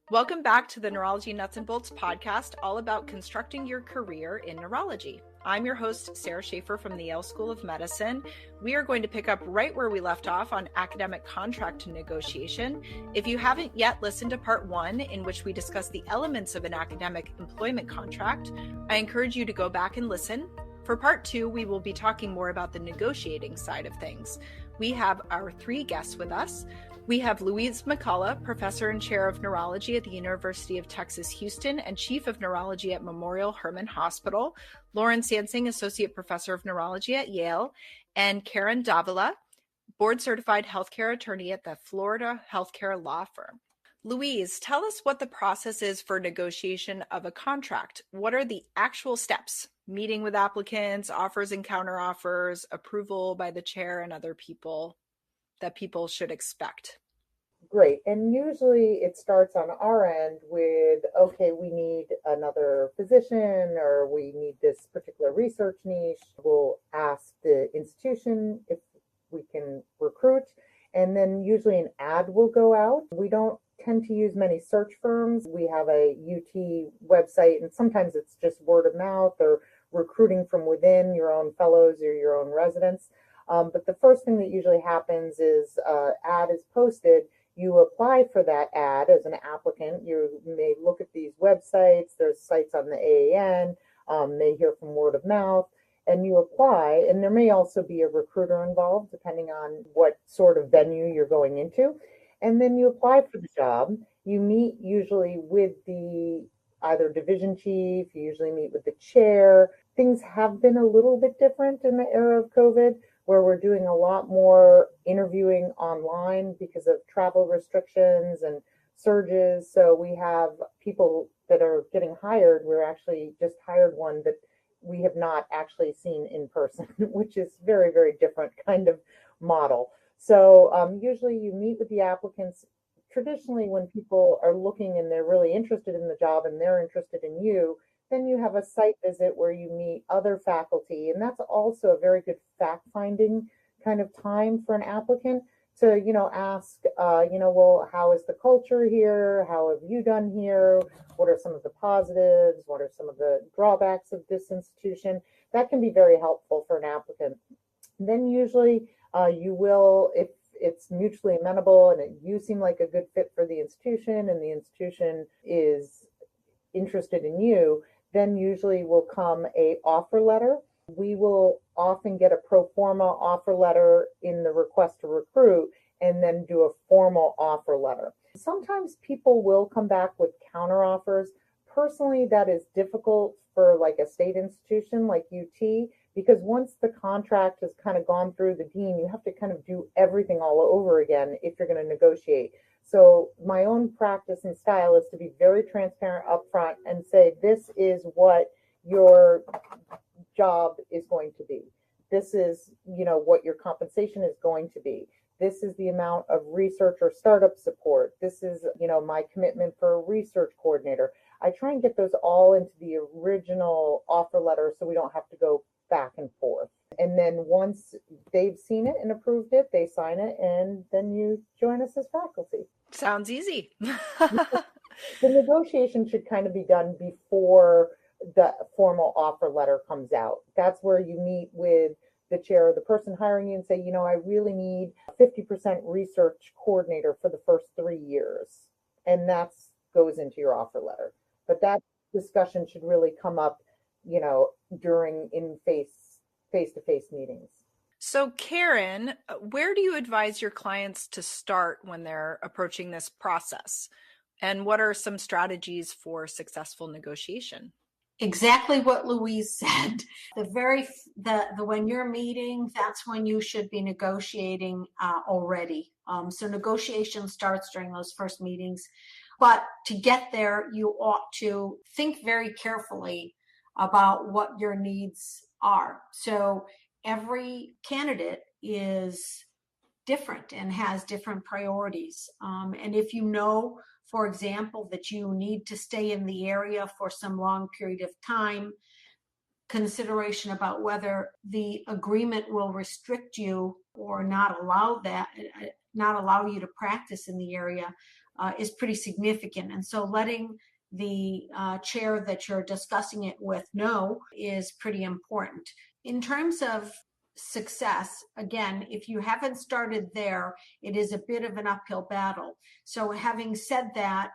Welcome back to the Neurology Nuts and Bolts podcast, all about constructing your career in neurology. I'm your host, Sara Schaefer from the Yale School of Medicine. We are going to pick up right where we left off on academic contract negotiation. If you haven't yet listened to part 1, in which we discuss the elements of an academic employment contract, I encourage you to go back and listen. For part 2, we will be talking more about the negotiating side of things. We have our 3 guests with us. We have Louise McCullough, Professor and Chair of Neurology at the University of Texas, Houston, and Chief of Neurology at Memorial Hermann Hospital, Lauren Sansing, Associate Professor of Neurology at Yale, and Karen Davila, Board-Certified Healthcare Attorney at the Florida Healthcare Law Firm. Louise, tell us what the process is for negotiation of a contract. What are the actual steps? Meeting with applicants, offers and counteroffers, approval by the chair and other people that people should expect? Great. And usually it starts on our end with, okay, we need another physician or we need this particular research niche. We'll ask the institution if we can recruit, and then usually an ad will go out. We don't tend to use many search firms. We have a UT website, and sometimes it's just word of mouth or recruiting from within your own fellows or your own residents. But the first thing that usually happens is ad is posted. You apply for that ad as an applicant. You may look at these websites. There's sites on the AAN. May hear from word of mouth, and you apply. And there may also be a recruiter involved, depending on what sort of venue you're going into. And then you apply for the job. You meet usually with the either division chief. You usually meet with the chair. Things have been a little bit different in the era of COVID, where we're doing a lot more interviewing online because of travel restrictions and surges. So we have people that are getting hired. We're actually just hired one that we have not actually seen in person, which is very, very different kind of model. So usually you meet with the applicants. Traditionally, when people are looking and they're really interested in the job and they're interested in you, then you have a site visit where you meet other faculty, and that's also a very good fact-finding kind of time for an applicant to, ask, well, how is the culture here? How have you done here? What are some of the positives? What are some of the drawbacks of this institution? That can be very helpful for an applicant. And then usually you will, if it's mutually amenable and you seem like a good fit for the institution and the institution is interested in you, then usually will come a offer letter. We will often get a pro forma offer letter in the request to recruit and then do a formal offer letter. Sometimes people will come back with counteroffers. Personally, that is difficult for like a state institution like UT, because once the contract has kind of gone through the dean, you have to kind of do everything all over again if you're going to negotiate. So my own practice and style is to be very transparent up front and say, this is what your job is going to be. This is, what your compensation is going to be. This is the amount of research or startup support. This is, my commitment for a research coordinator. I try and get those all into the original offer letter so we don't have to go back and forth. And then once they've seen it and approved it, they sign it, and then you join us as faculty. Sounds easy. The negotiation should kind of be done before the formal offer letter comes out. That's where you meet with the chair or the person hiring you and say, I really need a 50% research coordinator for the first 3 years. And that goes into your offer letter. But that discussion should really come up, during face-to-face meetings. So Karen, where do you advise your clients to start when they're approaching this process? And what are some strategies for successful negotiation? Exactly what Louise said. When you're meeting, that's when you should be negotiating already. So negotiation starts during those first meetings. But to get there, you ought to think very carefully about what your needs are. So every candidate is different and has different priorities. And if you know, for example, that you need to stay in the area for some long period of time, consideration about whether the agreement will restrict you or not allow you to practice in the area is pretty significant. And so letting the chair that you're discussing it with know is pretty important. In terms of success, again, if you haven't started there, it is a bit of an uphill battle. So having said that,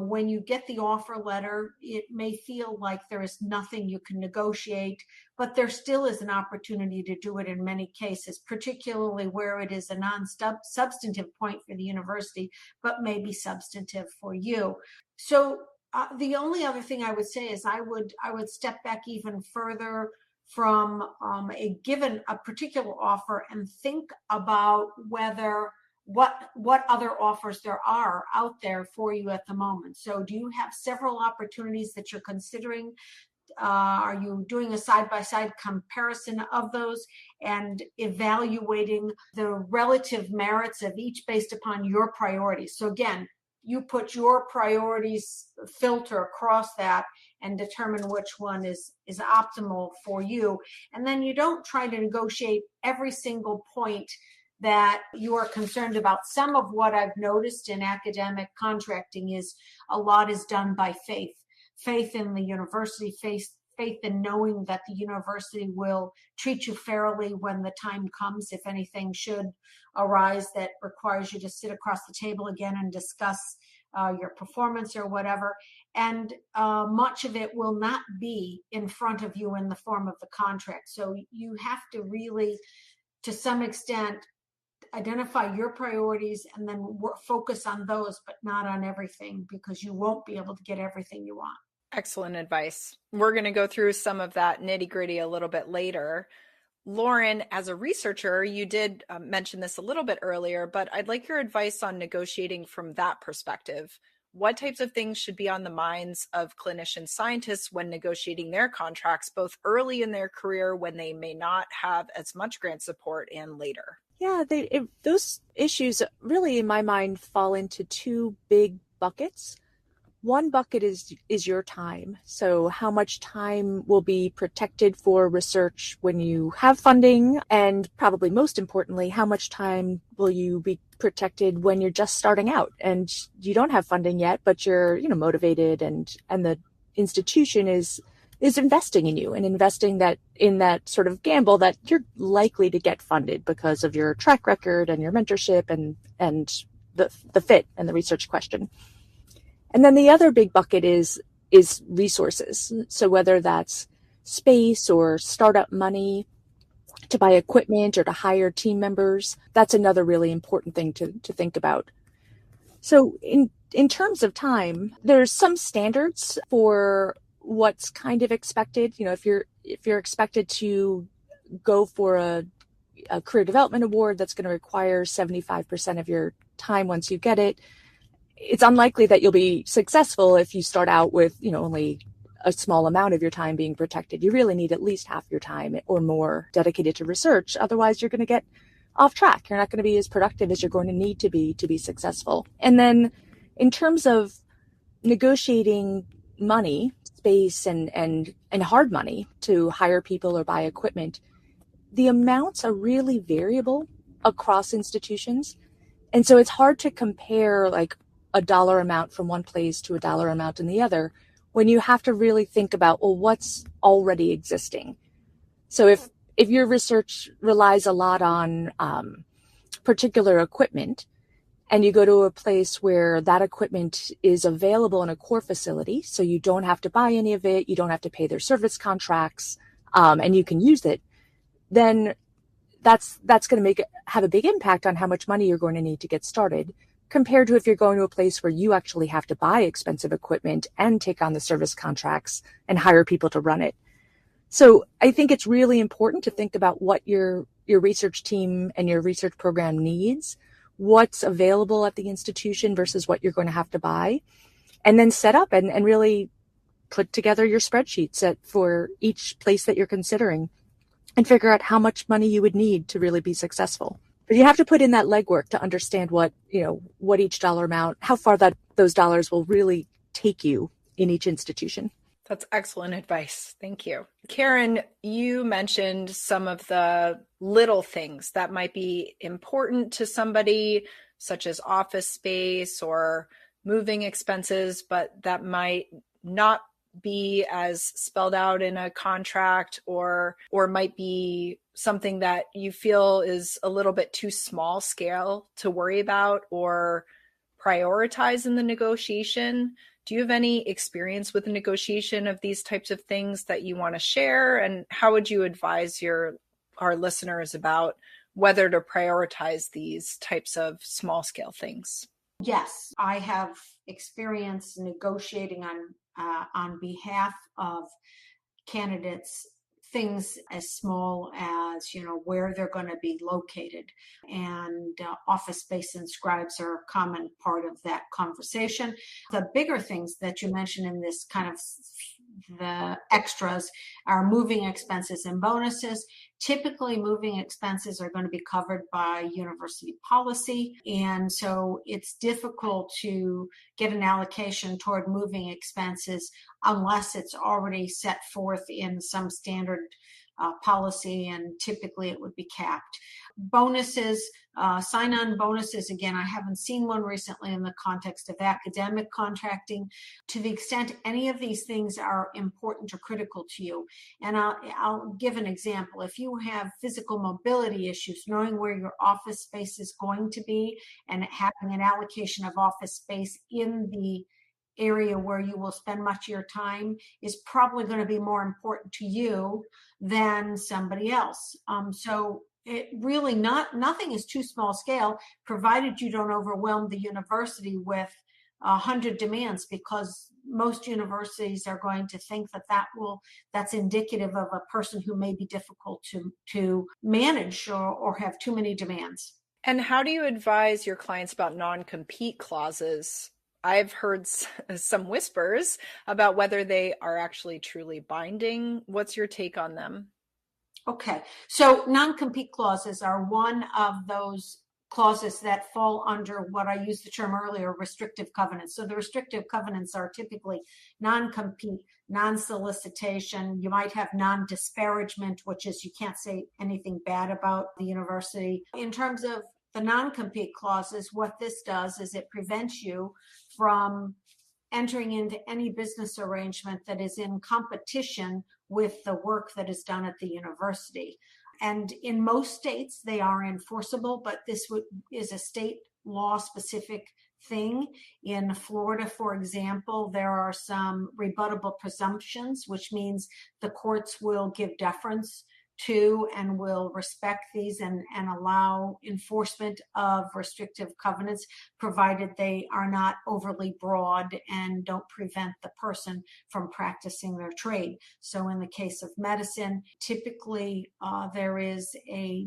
when you get the offer letter, it may feel like there is nothing you can negotiate, but there still is an opportunity to do it in many cases, particularly where it is a non-substantive point for the university, but maybe substantive for you. So the only other thing I would say is I would step back even further from a particular offer and think about what other offers there are out there for you at the moment. So do you have several opportunities that you're considering? Are you doing a side-by-side comparison of those and evaluating the relative merits of each based upon your priorities? So again, you put your priorities filter across that and determine which one is optimal for you. And then you don't try to negotiate every single point that you are concerned about. Some of what I've noticed in academic contracting is a lot is done by faith in the university, faith in knowing that the university will treat you fairly when the time comes, if anything should arise that requires you to sit across the table again and discuss your performance or whatever. And much of it will not be in front of you in the form of the contract. So you have to really, to some extent, identify your priorities and then focus on those, but not on everything, because you won't be able to get everything you want. Excellent advice. We're going to go through some of that nitty-gritty a little bit later. Lauren, as a researcher, you did mention this a little bit earlier, but I'd like your advice on negotiating from that perspective. What types of things should be on the minds of clinician scientists when negotiating their contracts, both early in their career when they may not have as much grant support and later? Yeah, those issues really, in my mind, fall into two big buckets. One bucket is your time. So how much time will be protected for research when you have funding? And probably most importantly, how much time will you be protected when you're just starting out and you don't have funding yet, but you're, motivated and the institution is investing in you and investing that in that sort of gamble that you're likely to get funded because of your track record and your mentorship and the fit and the research question. And then the other big bucket is resources. So whether that's space or startup money to buy equipment or to hire team members, that's another really important thing to think about. So in terms of time, there's some standards for what's kind of expected. If you're expected to go for a career development award that's going to require 75% of your time once you get it, it's unlikely that you'll be successful if you start out with, only a small amount of your time being protected. You really need at least half your time or more dedicated to research. Otherwise, you're going to get off track. You're not going to be as productive as you're going to need to be successful. And then in terms of negotiating money, space and hard money to hire people or buy equipment, the amounts are really variable across institutions. And so it's hard to compare like a dollar amount from one place to a dollar amount in the other when you have to really think about, well, what's already existing. So if your research relies a lot on particular equipment and you go to a place where that equipment is available in a core facility, so you don't have to buy any of it, you don't have to pay their service contracts, and you can use it, then that's going to have a big impact on how much money you're going to need to get started, compared to if you're going to a place where you actually have to buy expensive equipment and take on the service contracts and hire people to run it. So I think it's really important to think about what your research team and your research program needs, what's available at the institution versus what you're going to have to buy, and then set up and really put together your spreadsheets for each place that you're considering and figure out how much money you would need to really be successful. But you have to put in that legwork to understand what each dollar amount, how far those dollars will really take you in each institution. That's excellent advice. Thank you. Karen, you mentioned some of the little things that might be important to somebody, such as office space or moving expenses, but that might not be as spelled out in a contract, or might be something that you feel is a little bit too small scale to worry about or prioritize in the negotiation. Do you have any experience with the negotiation of these types of things that you want to share? And how would you advise our listeners about whether to prioritize these types of small scale things? Yes, I have experience negotiating on behalf of candidates things as small as, where they're going to be located. And office space and scribes are a common part of that conversation. The bigger things that you mentioned in this kind of the extras are moving expenses and bonuses. Typically, moving expenses are going to be covered by university policy. And so it's difficult to get an allocation toward moving expenses unless it's already set forth in some standard policy, and typically it would be capped. Bonuses, sign-on bonuses, again, I haven't seen one recently in the context of academic contracting. To the extent any of these things are important or critical to you, and I'll give an example. If you have physical mobility issues, knowing where your office space is going to be and having an allocation of office space in the area where you will spend much of your time is probably going to be more important to you than somebody else. So it really nothing is too small scale, provided you don't overwhelm the university with 100 demands, because most universities are going to think that's indicative of a person who may be difficult to manage or have too many demands. And how do you advise your clients about non-compete clauses? I've heard some whispers about whether they are actually truly binding. What's your take on them? Okay, so non-compete clauses are one of those clauses that fall under what I used the term earlier, restrictive covenants. So the restrictive covenants are typically non-compete, non-solicitation. You might have non-disparagement, which is you can't say anything bad about the university. In terms of the non-compete clauses, what this does is it prevents you from entering into any business arrangement that is in competition with the work that is done at the university. And in most states, they are enforceable, but this is a state law specific thing. In Florida, for example, there are some rebuttable presumptions, which means the courts will give deference to and will respect these and allow enforcement of restrictive covenants, provided they are not overly broad and don't prevent the person from practicing their trade. So in the case of medicine, typically there is a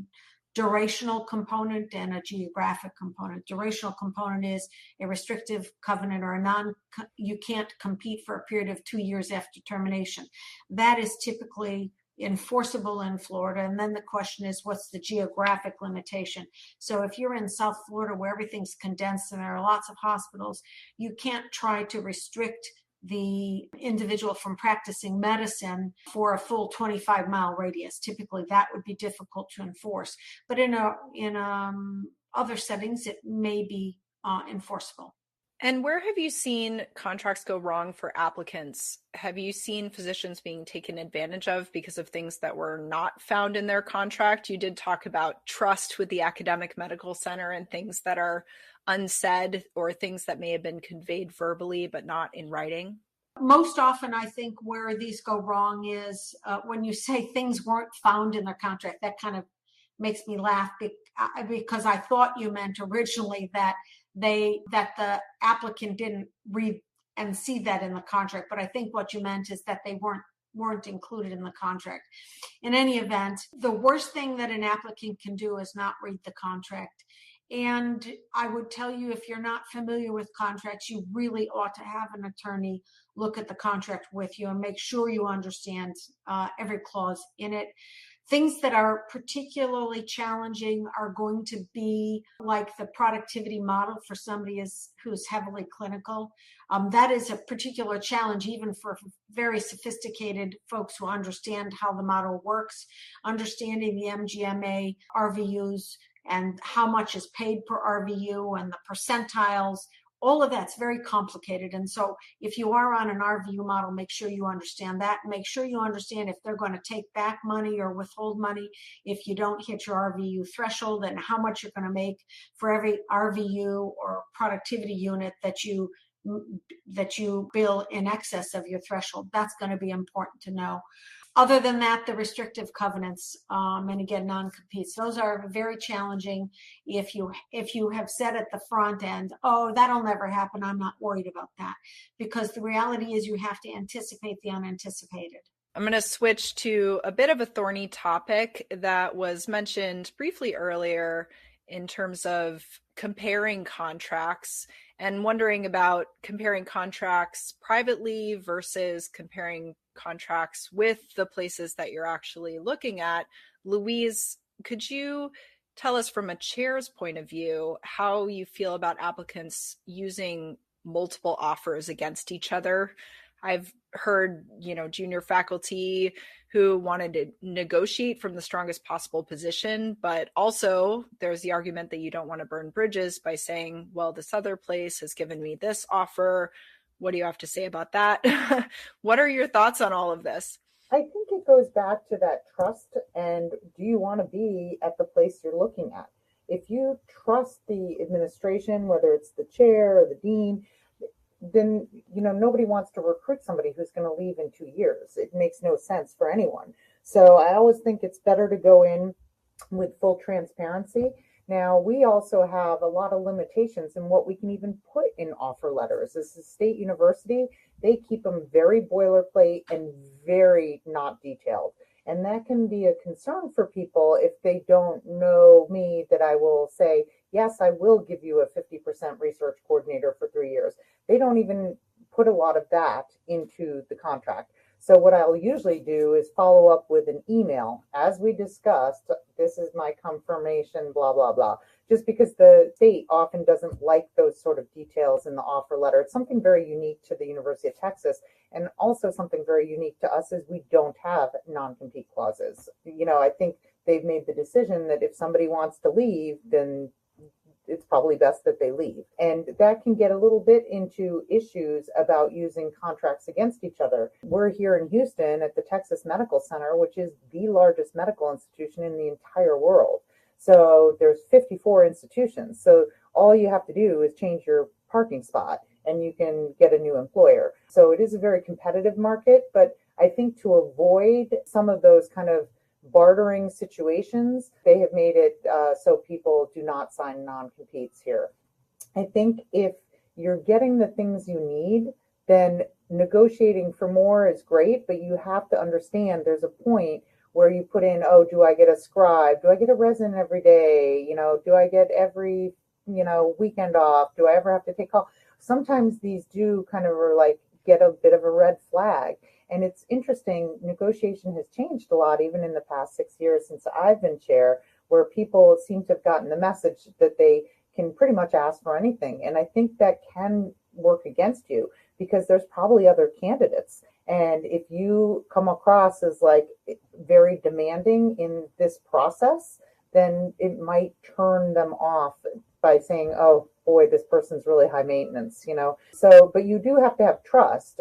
durational component and a geographic component. Durational component is a restrictive covenant or you can't compete for a period of 2 years after termination. That is typically enforceable in Florida. And then the question is, what's the geographic limitation? So if you're in South Florida where everything's condensed and there are lots of hospitals, you can't try to restrict the individual from practicing medicine for a full 25-mile radius. Typically that would be difficult to enforce, but in other settings it may be enforceable. And where have you seen contracts go wrong for applicants? Have you seen physicians being taken advantage of because of things that were not found in their contract? You did talk about trust with the academic medical center and things that are unsaid or things that may have been conveyed verbally but not in writing. Most often, I think where these go wrong is when you say things weren't found in their contract. That kind of makes me laugh because I thought you meant originally that the applicant didn't read and see that in the contract, but I think what you meant is that they weren't included in the contract. In any event, the worst thing that an applicant can do is not read the contract. And I would tell you, if you're not familiar with contracts, you really ought to have an attorney look at the contract with you and make sure you understand every clause in it. Things that are particularly challenging are going to be like the productivity model for somebody who's heavily clinical. That is a particular challenge even for very sophisticated folks who understand how the model works, understanding the MGMA RVUs and how much is paid per RVU and the percentiles. All of that's very complicated. And so if you are on an RVU model, make sure you understand that. Make sure you understand if they're going to take back money or withhold money if you don't hit your RVU threshold, and how much you're going to make for every RVU or productivity unit that you bill in excess of your threshold. That's going to be important to know. Other than that, the restrictive covenants, and again, non-competes, those are very challenging. If you have said at the front end, oh, that'll never happen, I'm not worried about that. Because the reality is you have to anticipate the unanticipated. I'm going to switch to a bit of a thorny topic that was mentioned briefly earlier in terms of comparing contracts, and wondering about comparing contracts privately versus comparing contracts with the places that you're actually looking at. Louise, could you tell us from a chair's point of view how you feel about applicants using multiple offers against each other? I've heard, junior faculty who wanted to negotiate from the strongest possible position, but also there's the argument that you don't want to burn bridges by saying, well, this other place has given me this offer. What do you have to say about that? What are your thoughts on all of this? I think it goes back to that trust, and do you want to be at the place you're looking at? If you trust the administration, whether it's the chair or the dean, then nobody wants to recruit somebody who's going to leave in 2 years. It makes no sense for anyone. So I always think it's better to go in with full transparency. Now, we also have a lot of limitations in what we can even put in offer letters. As a state university, they keep them very boilerplate and very not detailed. And that can be a concern for people if they don't know me, that I will say, yes, I will give you a 50% research coordinator for 3 years. They don't even put a lot of that into the contract. So what I'll usually do is follow up with an email. As we discussed, this is my confirmation, blah, blah, blah. Just because the state often doesn't like those sort of details in the offer letter. It's something very unique to the University of Texas, and also something very unique to us is we don't have non-compete clauses. I think they've made the decision that if somebody wants to leave, then it's probably best that they leave. And that can get a little bit into issues about using contracts against each other. We're here in Houston at the Texas Medical Center, which is the largest medical institution in the entire world. So there's 54 institutions. So all you have to do is change your parking spot and you can get a new employer. So it is a very competitive market, but I think to avoid some of those kind of bartering situations, they have made it so people do not sign non-competes here. I think if you're getting the things you need, then negotiating for more is great, but you have to understand there's a point where you put in, oh, do I get a scribe? Do I get a resident every day? Do I get every, weekend off? Do I ever have to take call? Sometimes these do kind of get a bit of a red flag. And it's interesting, negotiation has changed a lot, even in the past 6 years since I've been chair, where people seem to have gotten the message that they can pretty much ask for anything. And I think that can work against you because there's probably other candidates. And if you come across as very demanding in this process, then it might turn them off by saying, oh boy, this person's really high maintenance, So, but you do have to have trust.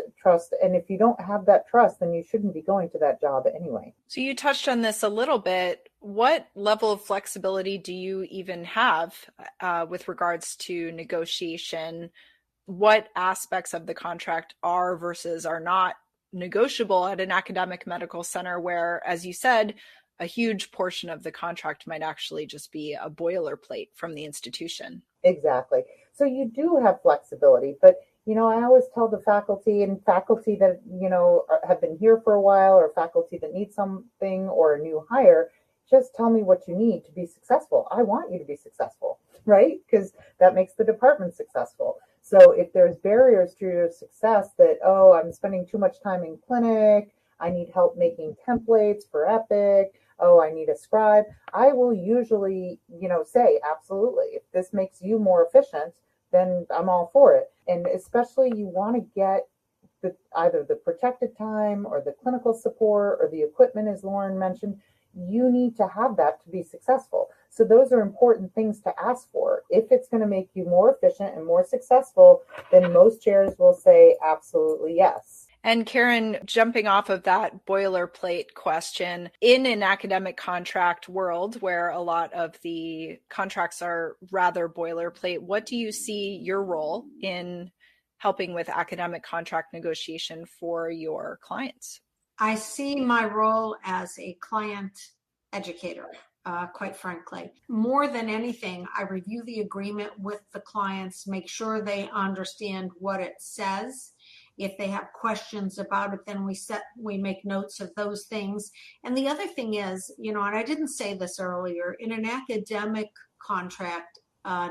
And if you don't have that trust, then you shouldn't be going to that job anyway. So you touched on this a little bit. What level of flexibility do you even have with regards to negotiation? What aspects of the contract are versus are not negotiable at an academic medical center where, as you said, a huge portion of the contract might actually just be a boilerplate from the institution? Exactly. So you do have flexibility, but I always tell the faculty that, have been here for a while, or faculty that need something or a new hire, just tell me what you need to be successful. I want you to be successful, right? Because that makes the department successful. So if there's barriers to your success that, oh, I'm spending too much time in clinic, I need help making templates for Epic, oh, I need a scribe, I will usually, say, absolutely. If this makes you more efficient, then I'm all for it. And especially you want to get either the protected time or the clinical support or the equipment, as Lauren mentioned. You need to have that to be successful. So those are important things to ask for. If it's going to make you more efficient and more successful, then most chairs will say absolutely yes. And Karen, jumping off of that boilerplate question, in an academic contract world where a lot of the contracts are rather boilerplate, what do you see your role in helping with academic contract negotiation for your clients? I see my role as a client educator, quite frankly. More than anything, I review the agreement with the clients, make sure they understand what it says. If they have questions about it, then we make notes of those things. And the other thing is, and I didn't say this earlier, in an academic contract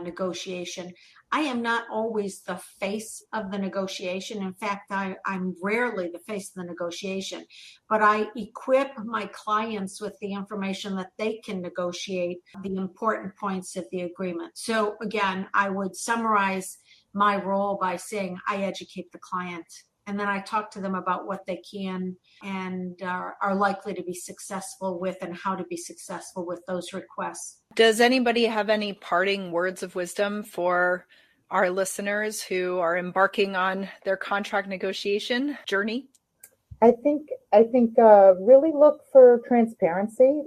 negotiation, I am not always the face of the negotiation. In fact, I'm rarely the face of the negotiation, but I equip my clients with the information that they can negotiate the important points of the agreement. So again, I would summarize my role by saying I educate the client, and then I talk to them about what they can and are likely to be successful with and how to be successful with those requests. Does anybody have any parting words of wisdom for our listeners who are embarking on their contract negotiation journey? I think really look for transparency.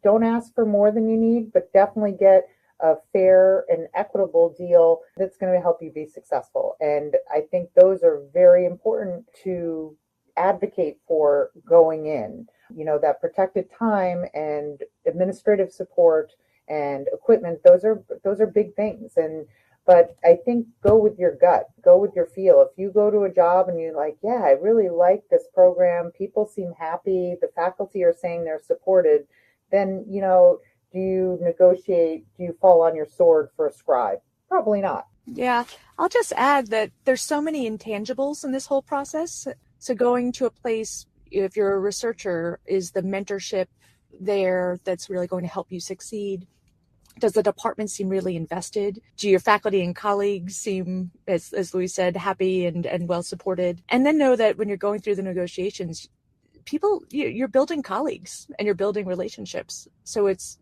Don't ask for more than you need, but definitely get a fair and equitable deal that's going to help you be successful. And I think those are very important to advocate for going in. That protected time and administrative support and equipment, those are big things. But I think go with your gut, go with your feel. If you go to a job and you're like, yeah, I really like this program, people seem happy, the faculty are saying they're supported, then, do you negotiate? Do you fall on your sword for a scribe? Probably not. Yeah, I'll just add that there's so many intangibles in this whole process. So going to a place, if you're a researcher, is the mentorship there that's really going to help you succeed? Does the department seem really invested? Do your faculty and colleagues seem, as Louise said, happy and well supported? And then know that when you're going through the negotiations, you're building colleagues and you're building relationships. So it's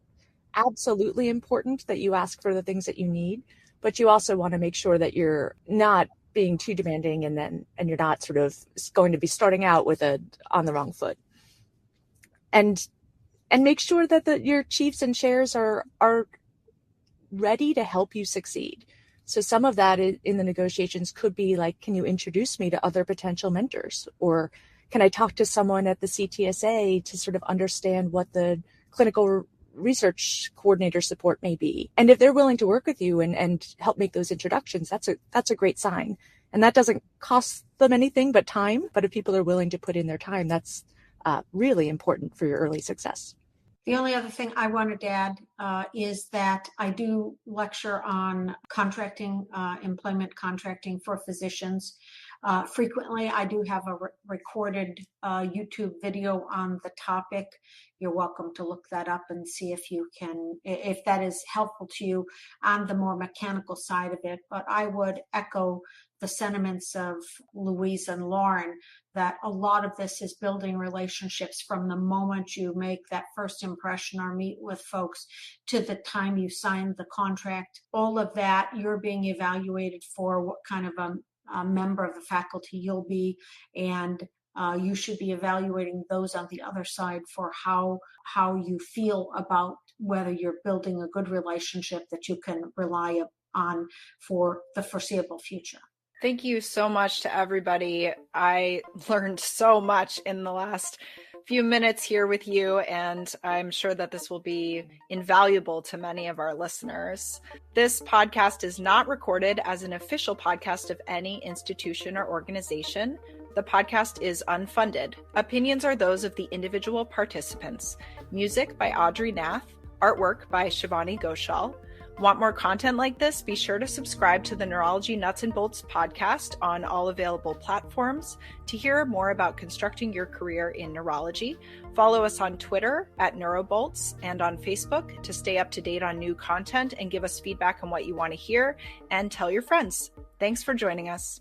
absolutely important that you ask for the things that you need, but you also want to make sure that you're not being too demanding and you're not sort of going to be starting out on the wrong foot. And make sure that your chiefs and chairs are ready to help you succeed. So some of that in the negotiations could be like, can you introduce me to other potential mentors? Or can I talk to someone at the CTSA to sort of understand what the clinical research coordinator support may be? And if they're willing to work with you and help make those introductions, that's a great sign. And that doesn't cost them anything but time. But if people are willing to put in their time, that's really important for your early success. The only other thing I wanted to add is that I do lecture on contracting, employment contracting for physicians. Frequently, I do have a recorded YouTube video on the topic. You're welcome to look that up and see if that is helpful to you on the more mechanical side of it. But I would echo the sentiments of Louise and Lauren that a lot of this is building relationships from the moment you make that first impression or meet with folks to the time you sign the contract. All of that, you're being evaluated for what kind of a member of the faculty you'll be, and you should be evaluating those on the other side for how you feel about whether you're building a good relationship that you can rely on for the foreseeable future. Thank you so much to everybody. I learned so much in the last few minutes here with you, and I'm sure that this will be invaluable to many of our listeners. This podcast is not recorded as an official podcast of any institution or organization. The podcast is unfunded. Opinions are those of the individual participants. Music by Audrey Nath. Artwork by Shivani Ghoshal. Want more content like this? Be sure to subscribe to the Neurology Nuts and Bolts podcast on all available platforms to hear more about constructing your career in neurology. Follow us on Twitter at NeuroBolts and on Facebook to stay up to date on new content and give us feedback on what you want to hear, and tell your friends. Thanks for joining us.